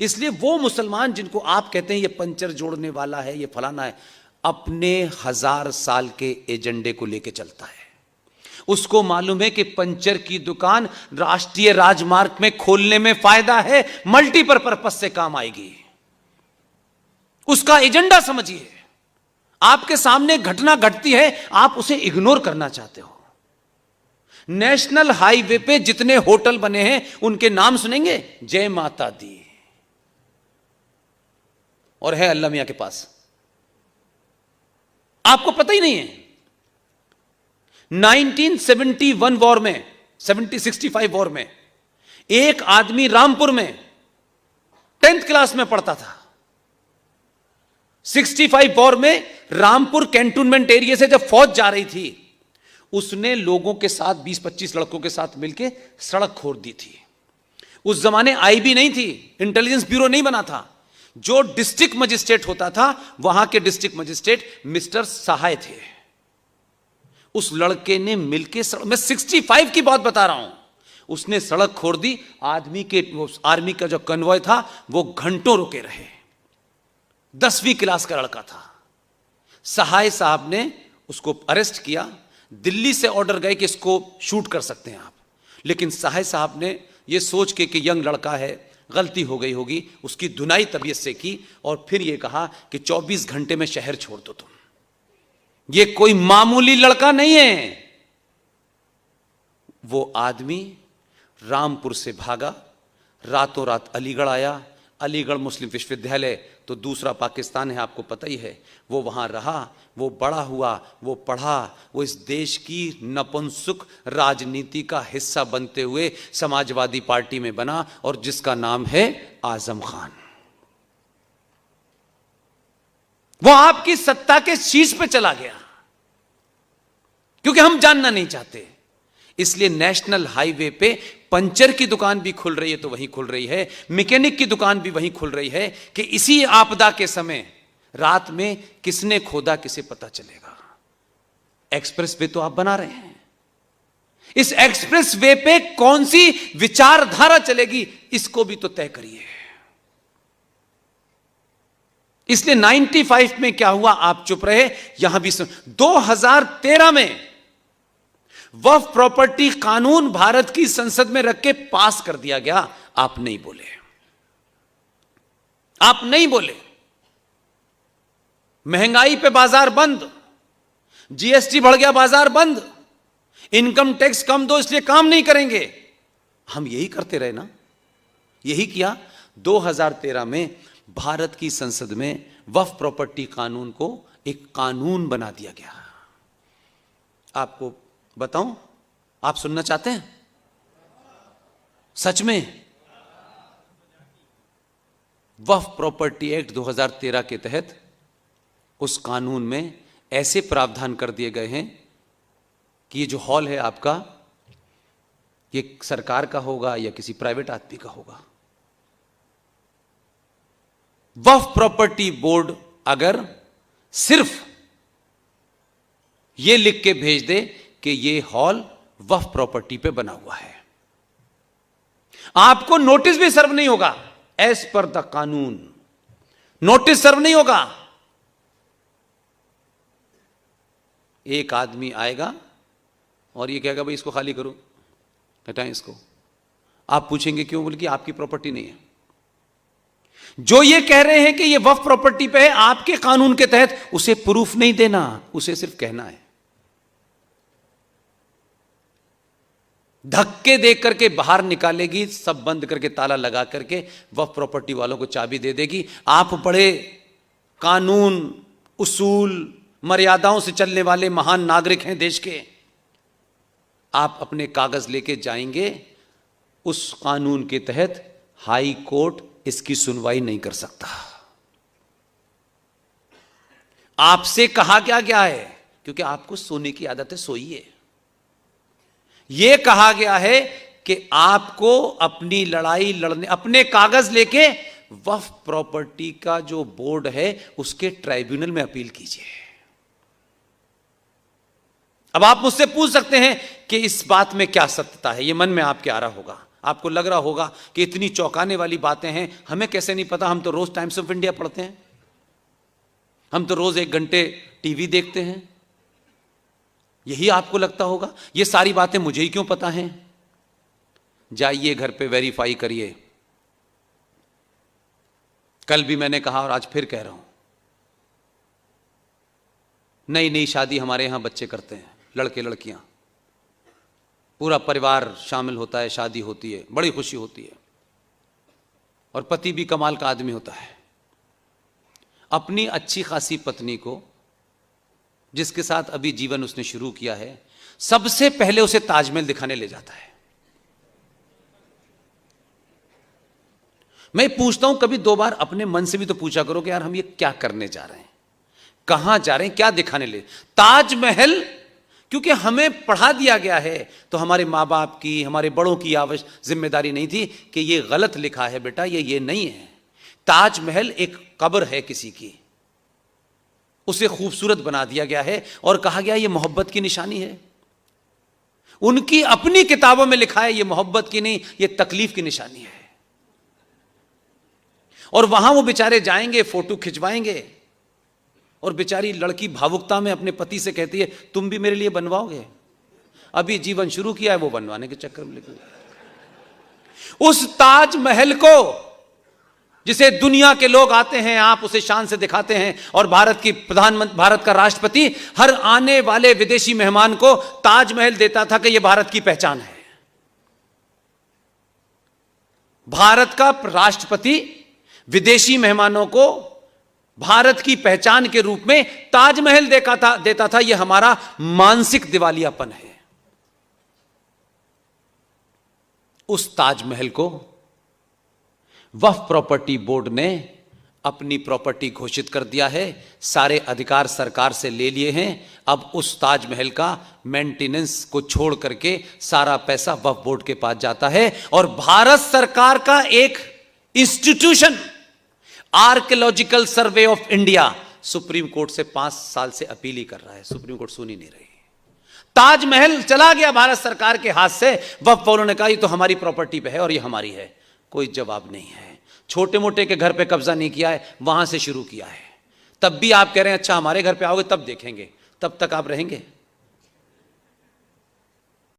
इसलिए वो मुसलमान जिनको आप कहते हैं ये पंचर जोड़ने वाला है, ये फलाना है, अपने 1000 साल के एजेंडे को लेके चलता है। उसको मालूम है कि पंचर की दुकान राष्ट्रीय राजमार्ग में खोलने में फायदा है, मल्टीपर्पज से काम आएगी। उसका एजेंडा समझिए। आपके सामने घटना घटती है, आप उसे इग्नोर करना चाहते हो। नेशनल हाईवे पे जितने होटल बने हैं उनके नाम सुनेंगे, जय माता दी, और है अल्लाह मियां के पास। आपको पता ही नहीं है 1971 वॉर में, 65 वॉर में एक आदमी रामपुर में 10th क्लास में पढ़ता था। 65 वॉर में रामपुर कैंटोनमेंट एरिया से जब फौज जा रही थी, उसने लोगों के साथ 20-25 लड़कों के साथ मिलकर सड़क खोद दी थी। उस जमाने आईबी नहीं थी, इंटेलिजेंस ब्यूरो नहीं बना था। जो डिस्ट्रिक्ट मजिस्ट्रेट होता था, वहां के डिस्ट्रिक्ट मजिस्ट्रेट मिस्टर सहाय थे। उस लड़के ने मिलकर, मैं 65 की बात बता रहा हूं, उसने सड़क खोद दी। आदमी के, आर्मी का जो कन्वॉय था वो घंटों रुके रहे। 10वीं क्लास का लड़का था। सहाय साहब ने उसको अरेस्ट किया। दिल्ली से ऑर्डर गए कि इसको शूट कर सकते हैं आप, लेकिन सहाय साहब ने यह सोच के कि यंग लड़का है, गलती हो गई होगी, उसकी धुनाई तबीयत से की, और फिर यह कहा कि 24 घंटे में शहर छोड़ दो तुम। ये कोई मामूली लड़का नहीं है। वो आदमी रामपुर से भागा, रातों रात अलीगढ़ आया। अलीगढ़ मुस्लिम विश्वविद्यालय तो दूसरा पाकिस्तान है, आपको पता ही है। वो वहां रहा, वो बड़ा हुआ, वो पढ़ा, वो इस देश की नपुंसक राजनीति का हिस्सा बनते हुए समाजवादी पार्टी में बना, और जिसका नाम है आजम खान। वो आपकी सत्ता के शीर्ष पे चला गया, क्योंकि हम जानना नहीं चाहते। इसलिए नेशनल हाईवे पे पंचर की दुकान भी खुल रही है तो वहीं खुल रही है, मैकेनिक की दुकान भी वहीं खुल रही है, कि इसी आपदा के समय रात में किसने खोदा किसे पता चलेगा। एक्सप्रेस वे तो आप बना रहे हैं, इस एक्सप्रेस वे पे कौन सी विचारधारा चलेगी इसको भी तो तय करिए। इसलिए 95 में क्या हुआ, आप चुप रहे, यहां भी 2013 में वक्फ प्रॉपर्टी कानून भारत की संसद में रख के पास कर दिया गया। आप नहीं बोले, आप नहीं बोले। महंगाई पे बाजार बंद, जीएसटी बढ़ गया, बाजार बंद, इनकम टैक्स कम दो इसलिए काम नहीं करेंगे। हम यही करते रहे ना, यही किया। 2013 में भारत की संसद में वक्फ प्रॉपर्टी कानून को एक कानून बना दिया गया। आपको बताऊं, आप सुनना चाहते हैं? सच में वक्फ प्रॉपर्टी एक्ट 2013 के तहत उस कानून में ऐसे प्रावधान कर दिए गए हैं कि ये जो हॉल है आपका, ये सरकार का होगा या किसी प्राइवेट आदमी का होगा। वक्फ प्रॉपर्टी बोर्ड अगर सिर्फ ये लिख के भेज दे कि ये हॉल वक्फ प्रॉपर्टी पे बना हुआ है, आपको नोटिस भी सर्व नहीं होगा। एज पर द कानून नोटिस सर्व नहीं होगा। एक आदमी आएगा और ये कहेगा भाई इसको खाली करो, हटाएं इसको। आप पूछेंगे क्यों? बोले कि आपकी प्रॉपर्टी नहीं है। जो ये कह रहे हैं कि ये वक्फ प्रॉपर्टी पे है, आपके कानून के तहत उसे प्रूफ नहीं देना, उसे सिर्फ कहना है। धक्के दे करके बाहर निकालेगी, सब बंद करके ताला लगा करके वक्फ प्रॉपर्टी वालों को चाबी दे देगी। आप बड़े कानून, उसूल, मर्यादाओं से चलने वाले महान नागरिक हैं देश के। आप अपने कागज लेके जाएंगे, उस कानून के तहत हाई कोर्ट इसकी सुनवाई नहीं कर सकता। आपसे कहा क्या है? क्योंकि आपको सोने की आदत है, सोइए। यह कहा गया है कि आपको अपनी लड़ाई लड़ने, अपने कागज लेके वक्फ प्रॉपर्टी का जो बोर्ड है उसके ट्राइब्यूनल में अपील कीजिए। अब आप मुझसे पूछ सकते हैं कि इस बात में क्या सत्यता है, यह मन में आपके आ रहा होगा। आपको लग रहा होगा कि इतनी चौंकाने वाली बातें हैं, हमें कैसे नहीं पता? हम तो रोज टाइम्स ऑफ इंडिया पढ़ते हैं, हम तो रोज 1 घंटे टीवी देखते हैं। यही आपको लगता होगा ये सारी बातें मुझे ही क्यों पता हैं? जाइए घर पे वेरीफाई करिए। कल भी मैंने कहा और आज फिर कह रहा हूं, नई नई शादी हमारे यहां बच्चे करते हैं, लड़के लड़कियां, पूरा परिवार शामिल होता है, शादी होती है, बड़ी खुशी होती है, और पति भी कमाल का आदमी होता है। अपनी अच्छी खासी पत्नी को, जिसके साथ अभी जीवन उसने शुरू किया है, सबसे पहले उसे ताजमहल दिखाने ले जाता है। मैं पूछता हूं, कभी 2 बार अपने मन से भी तो पूछा करो कि यार हम ये क्या करने जा रहे हैं, कहां जा रहे हैं, क्या दिखाने ले? ताजमहल क्योंकि हमें पढ़ा दिया गया है, तो हमारे माँ बाप की, हमारे बड़ों की जिम्मेदारी नहीं थी कि ये गलत लिखा है बेटा, ये नहीं है। ताजमहल एक कब्र है किसी की, उसे खूबसूरत बना दिया गया है और कहा गया ये मोहब्बत की निशानी है। उनकी अपनी किताबों में लिखा है ये मोहब्बत की नहीं, ये तकलीफ की निशानी है। और वहां वो बेचारे जाएंगे, फोटो खिंचवाएंगे, और बेचारी लड़की भावुकता में अपने पति से कहती है तुम भी मेरे लिए बनवाओगे? अभी जीवन शुरू किया है, वो बनवाने के चक्कर में लगी। उस ताजमहल को जिसे दुनिया के लोग आते हैं, आप उसे शान से दिखाते हैं, और भारत का राष्ट्रपति हर आने वाले विदेशी मेहमान को ताजमहल देता था कि यह भारत की पहचान है। भारत का राष्ट्रपति विदेशी मेहमानों को भारत की पहचान के रूप में ताजमहल देता था। यह हमारा मानसिक दिवालियापन है। उस ताजमहल को वक्फ प्रॉपर्टी बोर्ड ने अपनी प्रॉपर्टी घोषित कर दिया है, सारे अधिकार सरकार से ले लिए हैं। अब उस ताजमहल का मेंटेनेंस को छोड़ करके सारा पैसा वक्फ बोर्ड के पास जाता है, और भारत सरकार का एक institution archaeological survey of India supreme court से 5 साल से अपील ही कर रहा है, सुप्रीम कोर्ट सुन ही नहीं रही। ताजमहल चला गया भारत सरकार के हाथ से, वक्फ वालों ने कहा ये तो हमारी प्रॉपर्टी पे है और ये हमारी है। कोई जवाब नहीं है। छोटे मोटे के घर पे कब्जा नहीं किया है, वहां से शुरू किया है। तब भी आप कह रहे हैं अच्छा हमारे घर पे आओगे तब देखेंगे, तब तक आप रहेंगे?